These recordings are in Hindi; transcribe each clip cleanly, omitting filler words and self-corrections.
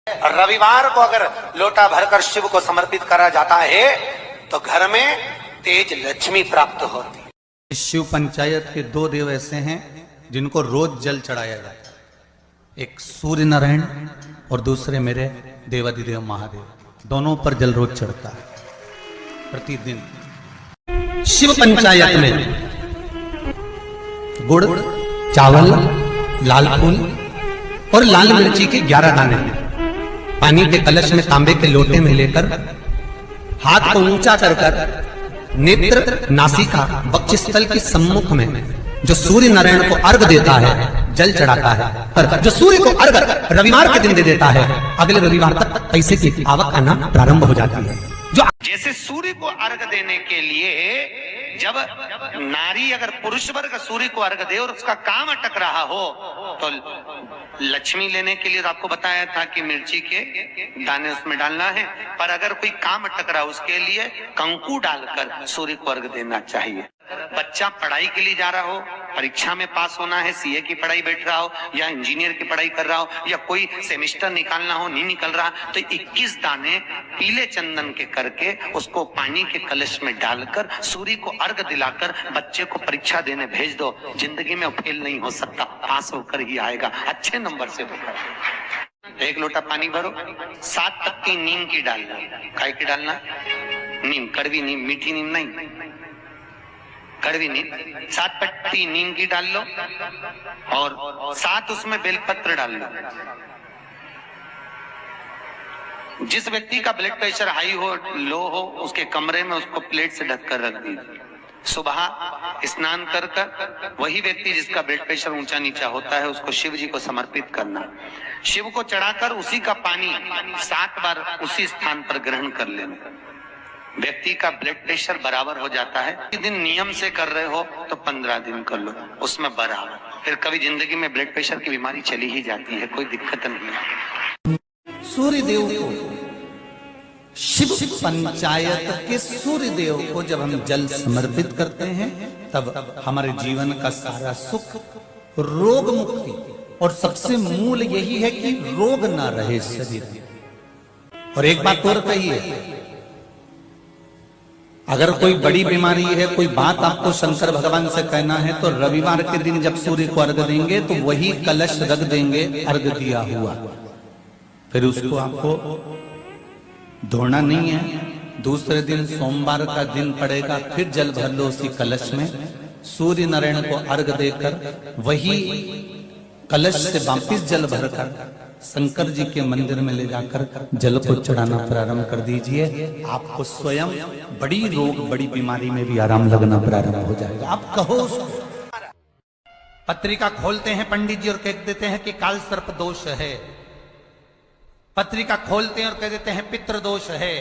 रविवार को अगर लोटा भरकर शिव को समर्पित करा जाता है तो घर में तेज लक्ष्मी प्राप्त होती है। शिव पंचायत के दो देव ऐसे हैं जिनको रोज जल चढ़ाया जाता है, एक सूर्य नारायण और दूसरे मेरे देवाधिदेव महादेव। दोनों पर जल रोज चढ़ता है प्रतिदिन। शिव पंचायत में गुड़, चावल, लाल फूल और लाल मिर्ची के 11 दाने पानी के कलश में तांबे के लोटे में लेकर हाथ को ऊंचा कर कर नेत्र, नासिका, वक्षस्थल के सम्मुख में जो सूर्य नारायण को अर्घ देता है, जल चढ़ाता है। पर जो सूर्य को अर्घ रविवार के दिन दे देता है, अगले रविवार तक पैसे की आवक आना प्रारंभ हो जाती है। जो जैसे सूर्य को अर्घ देने के लिए जब नारी अगर पुरुष वर्ग सूर्य को अर्घ दे और उसका काम अटक रहा हो तो लक्ष्मी लेने के लिए तो आपको बताया था कि मिर्ची के दाने उसमें डालना है। पर अगर कोई काम अटक रहा उसके लिए कंकु डालकर सूर्य को अर्घ देना चाहिए। बच्चा पढ़ाई के लिए जा रहा हो, परीक्षा में पास होना है, सीए की पढ़ाई बैठ रहा हो या इंजीनियर की पढ़ाई कर रहा हो या कोई सेमेस्टर निकालना हो, नहीं निकल रहा, तो 21 दाने पीले चंदन के करके उसको पानी के कलश में डालकर सूर्य को अर्घ दिलाकर बच्चे को परीक्षा देने भेज दो। जिंदगी में फेल नहीं हो सकता, पास होकर ही आएगा, अच्छे नंबर से होकर। एक लोटा पानी भरो, 7 पत्ती नीम की डालना। काय की डालना? नीम, कड़वी नीम, मीठी नीम नहीं, कड़वी नीम। 7 पत्ती नीम की डाल लो और 7 उसमें बेलपत्र डाल लो। जिस व्यक्ति का ब्लड प्रेशर हाई हो, लो हो, उसके कमरे में उसको प्लेट से ढककर रख दीजिए। सुबह स्नान कर कर वही व्यक्ति जिसका ब्लड प्रेशर ऊंचा नीचा होता है उसको शिव जी को समर्पित करना। शिव को चढ़ाकर उसी का पानी 7 बार उसी स्थान पर ग्रहण कर लेना। व्यक्ति का ब्लड प्रेशर बराबर हो जाता है। एक दिन नियम से कर रहे हो तो 15 दिन कर लो, उसमें बराबर। फिर कभी जिंदगी में ब्लड प्रेशर की बीमारी चली ही जाती है, कोई दिक्कत नहीं। सूर्य देव को, शिव पंचायत के सूर्य देव को जब हम जल समर्पित करते हैं तब हमारे जीवन का सारा सुख, रोग मुक्ति और सबसे मूल यही है कि रोग ना रहे शरीर। और एक बात और कहिए, अगर कोई बड़ी बीमारी है, कोई बात आपको शंकर भगवान से कहना है तो रविवार के दिन जब सूर्य को अर्घ देंगे तो वही कलश रख देंगे अर्घ दिया हुआ। फिर उसको आपको धोना नहीं है। दूसरे दिन सोमवार का दिन पड़ेगा, फिर जल भर लो उसी कलश में। सूर्य नारायण को अर्घ देकर वही कलश से वापिस जल भरकर शंकर जी के मंदिर में ले जाकर जल को चढ़ाना प्रारंभ कर दीजिए। आपको स्वयं बड़ी रोग, बड़ी बीमारी में भी आराम लगना प्रारंभ हो जाएगा। आप कहो उसको। पत्रिका खोलते हैं पंडित जी और कह देते हैं कि काल सर्प दोष है। पत्रिका खोलते हैं और कह देते हैं पितृ दोष है।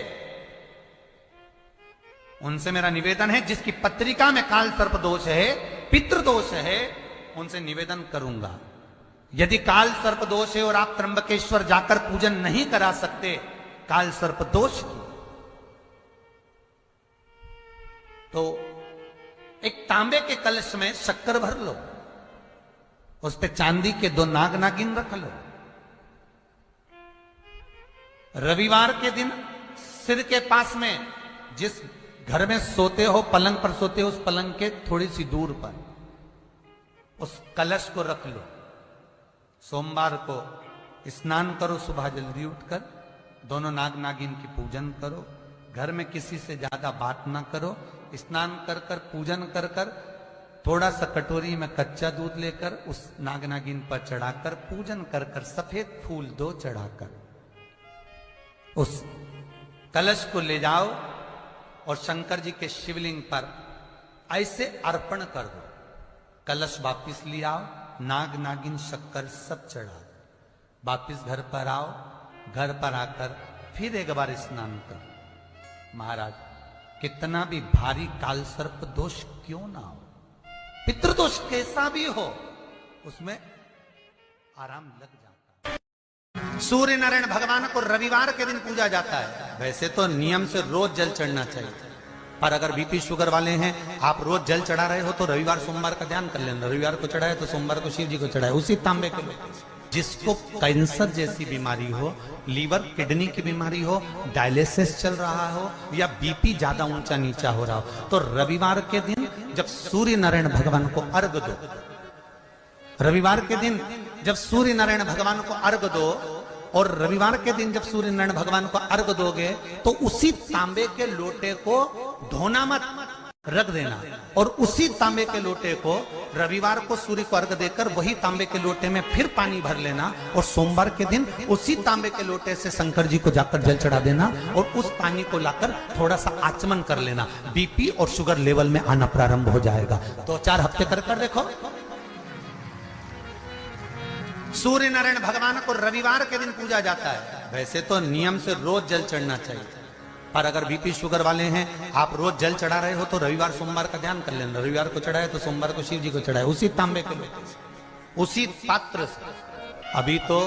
उनसे मेरा निवेदन है, जिसकी पत्रिका में काल सर्प दोष है, पितृ दोष है, उनसे निवेदन करूंगा, यदि काल सर्प दोष है और आप त्र्यंबकेश्वर जाकर पूजन नहीं करा सकते काल सर्प दोष की, तो एक तांबे के कलश में शक्कर भर लो, उस पे चांदी के 2 नाग नागिन रख लो। रविवार के दिन सिर के पास में, जिस घर में सोते हो, पलंग पर सोते हो, उस पलंग के थोड़ी सी दूर पर उस कलश को रख लो। सोमवार को स्नान करो, सुबह जल्दी उठकर दोनों नाग नागिन की पूजन करो। घर में किसी से ज्यादा बात ना करो। स्नान कर कर पूजन कर कर थोड़ा सा कटोरी में कच्चा दूध लेकर उस नाग नागिन पर चढ़ाकर पूजन कर कर सफेद फूल 2 चढ़ाकर उस कलश को ले जाओ और शंकर जी के शिवलिंग पर ऐसे अर्पण कर दो। कलश वापिस ले आओ, नाग नागिन शक्कर सब चढ़ा, वापिस घर पर आओ। घर पर आकर फिर एक बार स्नान करो। महाराज, कितना भी भारी काल सर्प दोष क्यों ना हो, पितृदोष कैसा भी हो, उसमें आराम लग जाता है। सूर्य नारायण भगवान को रविवार के दिन पूजा जाता है। वैसे तो नियम से रोज जल चढ़ना चाहिए, पर अगर बीपी शुगर वाले हैं, आप रोज जल चढ़ा रहे हो तो रविवार सोमवार का ध्यान कर लेना। रविवार को चढ़ाए तो सोमवार को शिव जी को चढ़ाए, उसी तांबे के जिसको कैंसर जैसी बीमारी हो, लीवर किडनी की बीमारी हो, डायलिसिस चल रहा हो या बीपी ज्यादा ऊंचा नीचा हो रहा हो, तो रविवार के दिन जब सूर्य नारायण भगवान को अर्घ दो, रविवार के दिन जब सूर्य नारायण भगवान को अर्घ दो, और रविवार के दिन जब सूर्य नारायण भगवान को अर्घ दोगे तो उसी तांबे के लोटे को धोना मत, रख देना, और उसी तांबे के लोटे को रविवार को सूर्य को अर्घ देकर वही तांबे के लोटे में फिर पानी भर लेना, और सोमवार के दिन उसी तांबे के लोटे से शंकर जी को जाकर जल चढ़ा देना, और उस पानी को लाकर थोड़ा सा आचमन कर लेना। बीपी और शुगर लेवल में आना प्रारंभ हो जाएगा। 2-4 हफ्ते कर देखो। सूर्य नारायण भगवान को रविवार के दिन पूजा जाता है। वैसे तो नियम से रोज जल चढ़ना चाहिए, पर अगर बीपी शुगर वाले हैं, आप रोज जल चढ़ा रहे हो तो रविवार सोमवार का ध्यान कर लेना। रविवार को चढ़ाए तो सोमवार को शिव जी को चढ़ाए, उसी तांबे के लोटे से, उसी पात्र से। अभी तो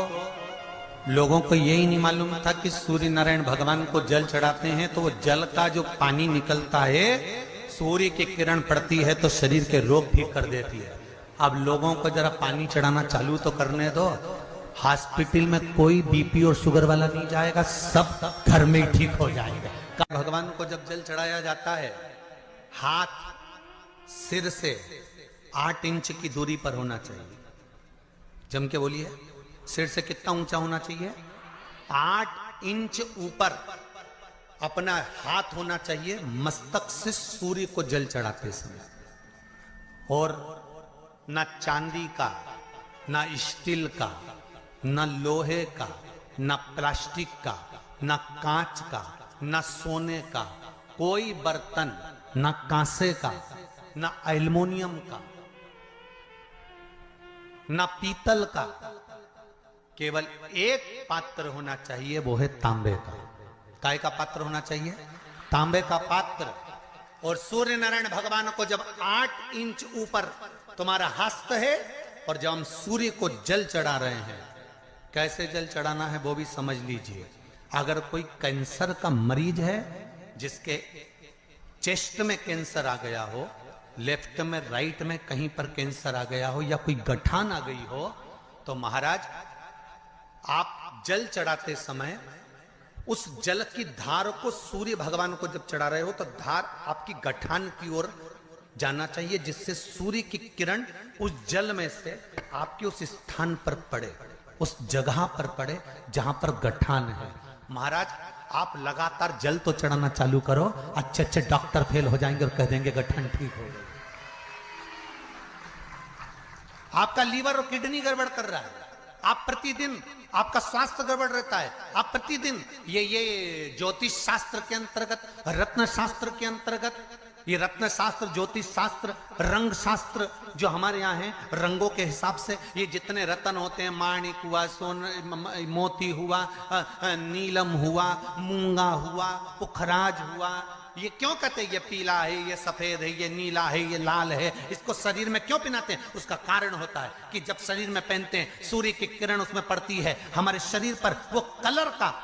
लोगों को यही नहीं मालूम था कि सूर्य नारायण भगवान को जल चढ़ाते हैं तो वो जल का जो पानी निकलता है, सूर्य की किरण पड़ती है तो शरीर के रोग ठीक कर देती है। अब लोगों को जरा पानी चढ़ाना चालू तो करने दो। हॉस्पिटल में कोई बीपी और शुगर वाला नहीं जाएगा, सब घर में ही ठीक हो जाएगा। भगवान को जब जल चढ़ाया जाता है, हाथ सिर से 8 इंच की दूरी पर होना चाहिए। जम के बोलिए, सिर से कितना ऊंचा होना चाहिए? 8 इंच ऊपर अपना हाथ होना चाहिए मस्तक से सूर्य को जल चढ़ाते समय। और न चांदी का, न स्टील का, न लोहे का, न प्लास्टिक का, न कांच का, न सोने का कोई बर्तन, न कांसे का, न एल्युमिनियम का, न पीतल का, केवल एक पात्र होना चाहिए, वो है तांबे का। काय का पात्र होना चाहिए? तांबे का पात्र। और सूर्य नारायण भगवान को जब 8 इंच ऊपर तुम्हारा हस्त है, और जब हम सूर्य को जल चढ़ा रहे हैं, कैसे जल चढ़ाना है वो भी समझ लीजिए। अगर कोई कैंसर का मरीज है, जिसके चेस्ट में कैंसर आ गया हो, लेफ्ट में, राइट में कहीं पर कैंसर आ गया हो, या कोई गठान आ गई हो, तो महाराज आप जल चढ़ाते समय उस जल की धार को सूर्य भगवान को जब चढ़ा रहे हो तो धार आपकी गठान की ओर जाना चाहिए, जिससे सूर्य की किरण उस जल में से आपके उस स्थान पर पड़े, उस जगह पर पड़े जहां पर गठान है। महाराज आप लगातार जल तो चढ़ाना चालू करो, अच्छे अच्छे डॉक्टर फेल हो जाएंगे और कह देंगे गठान ठीक हो गई। आपका लीवर और किडनी गड़बड़ कर रहा है, आप प्रतिदिन, आपका स्वास्थ्य गड़बड़ रहता है, आप प्रतिदिन ये ज्योतिष शास्त्र के अंतर्गत, रत्न शास्त्र के अंतर्गत, ये रत्न शास्त्र, ज्योतिष शास्त्र, रंग शास्त्र जो हमारे यहाँ है, रंगों के हिसाब से ये जितने रत्न होते हैं, माणिक हुआ, मोती हुआ, नीलम हुआ, मूंगा हुआ, पुखराज हुआ, ये क्यों कहते हैं ये पीला है, ये सफेद है, ये नीला है, ये लाल है, इसको शरीर में क्यों पहनाते हैं? उसका कारण होता है कि जब शरीर में पहनते हैं, सूर्य की किरण उसमें पड़ती है, हमारे शरीर पर वो कलर का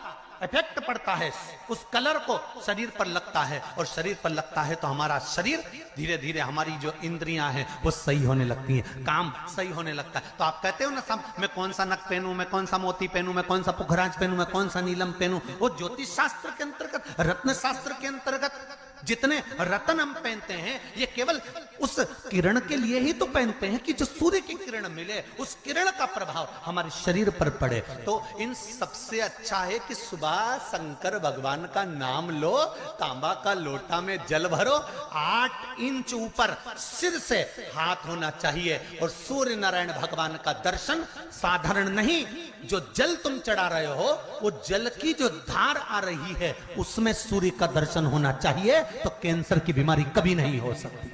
इफेक्ट पड़ता है, उस कलर को शरीर पर लगता है, और शरीर पर लगता है तो हमारा शरीर धीरे धीरे, हमारी जो इंद्रियां हैं वो सही होने लगती हैं, काम सही होने लगता है। तो आप कहते हो ना सब, मैं कौन सा नक पहनूं, मैं कौन सा मोती पहनूं, मैं कौन सा पुखराज पहनूं, मैं कौन सा नीलम पहनूं, वो ज्योतिष शास्त्र के अंतर्गत, रत्न शास्त्र के अंतर्गत जितने रत्न हम पहनते हैं, ये केवल उस किरण के लिए ही तो पहनते हैं कि जो सूर्य की किरण मिले, उस किरण का प्रभाव हमारे शरीर पर पड़े। तो इन सबसे अच्छा है कि सुबह शंकर भगवान का नाम लो, तांबा का लोटा में जल भरो, 8 इंच ऊपर सिर से हाथ होना चाहिए, और सूर्य नारायण भगवान का दर्शन साधारण नहीं, जो जल तुम चढ़ा रहे हो, वो जल की जो धार आ रही है उसमें सूर्य का दर्शन होना चाहिए, तो कैंसर की बीमारी कभी नहीं हो सकती।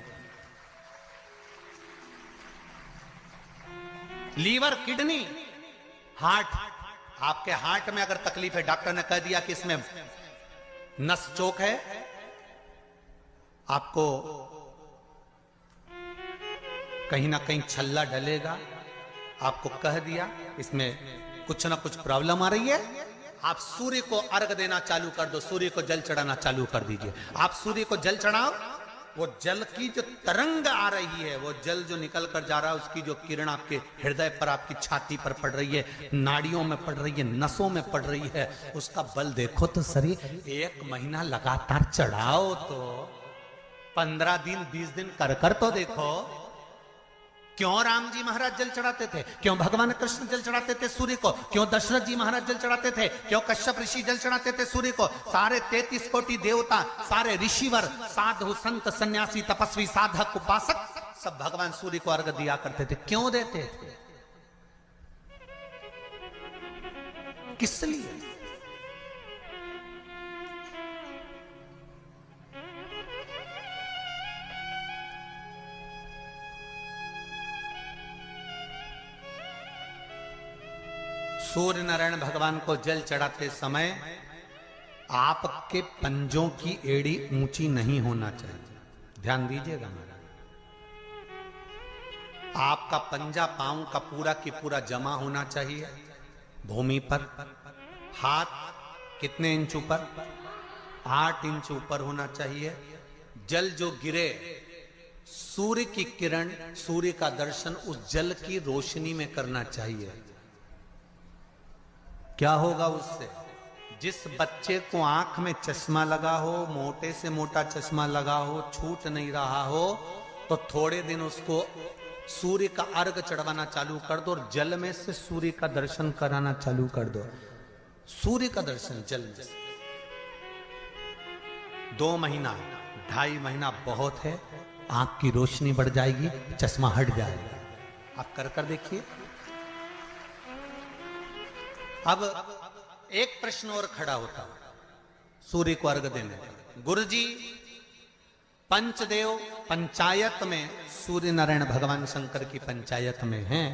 लीवर, किडनी, हार्ट, आपके हार्ट में अगर तकलीफ है, डॉक्टर ने कह दिया कि इसमें नस चोक है, आपको कहीं ना कहीं छल्ला डलेगा, आपको कह दिया इसमें कुछ ना कुछ प्रॉब्लम आ रही है, आप सूर्य को अर्घ देना चालू कर दो, सूर्य को जल चढ़ाना चालू कर दीजिए। आप सूर्य को जल चढ़ाओ, वो जल की जो तरंग आ रही है, वो जल जो निकल कर जा रहा है, उसकी जो किरण आपके हृदय पर, आपकी छाती पर पड़ रही है, नाड़ियों में पड़ रही है, नसों में पड़ रही है, उसका बल देखो तो सही। 1 महीना लगातार चढ़ाओ तो 15 दिन 20 दिन कर तो देखो। क्यों राम जी महाराज जल चढ़ाते थे? क्यों भगवान कृष्ण जल चढ़ाते थे सूर्य को? क्यों दशरथ जी महाराज जल चढ़ाते थे? क्यों कश्यप ऋषि जल चढ़ाते थे सूर्य को? सारे 33 कोटि देवता, सारे ऋषिवर, साधु संत सन्यासी तपस्वी साधक उपासक सब भगवान सूर्य को अर्घ दिया करते थे। क्यों देते थे? किस लिए? सूर्य नारायण भगवान को जल चढ़ाते समय आपके पंजों की एड़ी ऊंची नहीं होना चाहिए। ध्यान दीजिएगा महाराज, आपका पंजा पांव का पूरा की पूरा जमा होना चाहिए भूमि पर। हाथ कितने इंच ऊपर? 8 इंच ऊपर होना चाहिए। जल जो गिरे, सूर्य की किरण, सूर्य का दर्शन उस जल की रोशनी में करना चाहिए। क्या होगा उससे? जिस बच्चे को आंख में चश्मा लगा हो, मोटे से मोटा चश्मा लगा हो, छूट नहीं रहा हो, तो थोड़े दिन उसको सूर्य का अर्घ चढ़वाना चालू कर दो और जल में से सूर्य का दर्शन कराना चालू कर दो। सूर्य का दर्शन जल में से 2 महीना 2.5 महीना बहुत है, आंख की रोशनी बढ़ जाएगी, चश्मा हट जाएगा। आप कर देखिए। अब एक प्रश्न और खड़ा होता है सूर्य को अर्घ देने का। गुरुजी, पंचदेव पंचायत में सूर्य नारायण भगवान शंकर की पंचायत में हैं।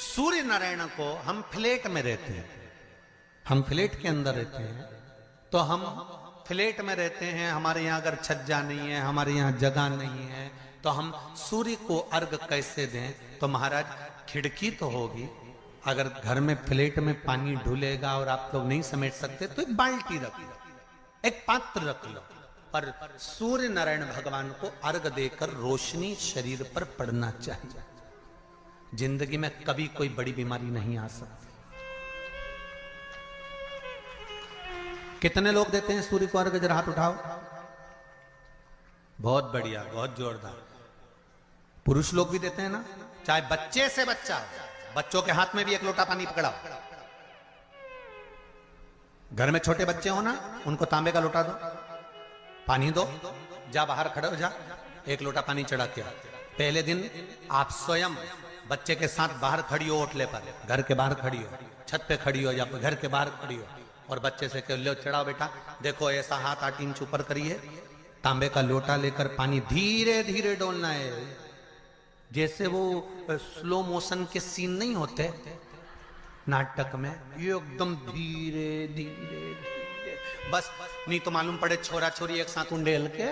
सूर्य नारायण को हम फ्लैट में रहते हैं, हम फ्लैट के अंदर रहते हैं, तो हम फ्लैट में रहते हैं, हमारे यहाँ अगर छज्जा नहीं है, हमारे यहाँ जगह नहीं है, तो हम सूर्य को अर्घ कैसे दें? तो महाराज खिड़की तो होगी। अगर घर में फ्लैट में पानी ढुलेगा और आप लोग नहीं समेट सकते तो एक बाल्टी रख लो, एक पात्र रख लो, पर सूर्य नारायण भगवान को अर्घ देकर रोशनी शरीर पर पड़ना चाहिए। जिंदगी में कभी कोई बड़ी बीमारी नहीं आ सकती। कितने लोग देते हैं सूर्य को अर्घ? जरा हाथ उठाओ। बहुत बढ़िया, बहुत जोरदार। पुरुष लोग भी देते हैं ना, चाहे बच्चे से बच्चा, बच्चों के हाथ में भी 1 लोटा पानी पकड़ाओ। घर में छोटे बच्चे हो ना, उनको तांबे का लोटा दो, पानी दो, जा बाहर खड़े हो जा, 1 लोटा पानी चढ़ा के। पहले दिन आप स्वयं बच्चे के साथ बाहर खड़ी हो, ओटले पर, घर के बाहर खड़ी हो, छत पे खड़ी हो या घर के बाहर खड़ी हो, और बच्चे से कह लो चढ़ाओ बेटा, देखो ऐसा हाथ 8 इंच ऊपर करिए, तांबे का लोटा लेकर पानी धीरे धीरे डोलना है। जैसे वो स्लो मोशन के सीन नहीं होते नाटक में, ये एकदम धीरे धीरे धीरे, बस नहीं तो मालूम पड़े छोरा छोरी एक साथ उंडेल के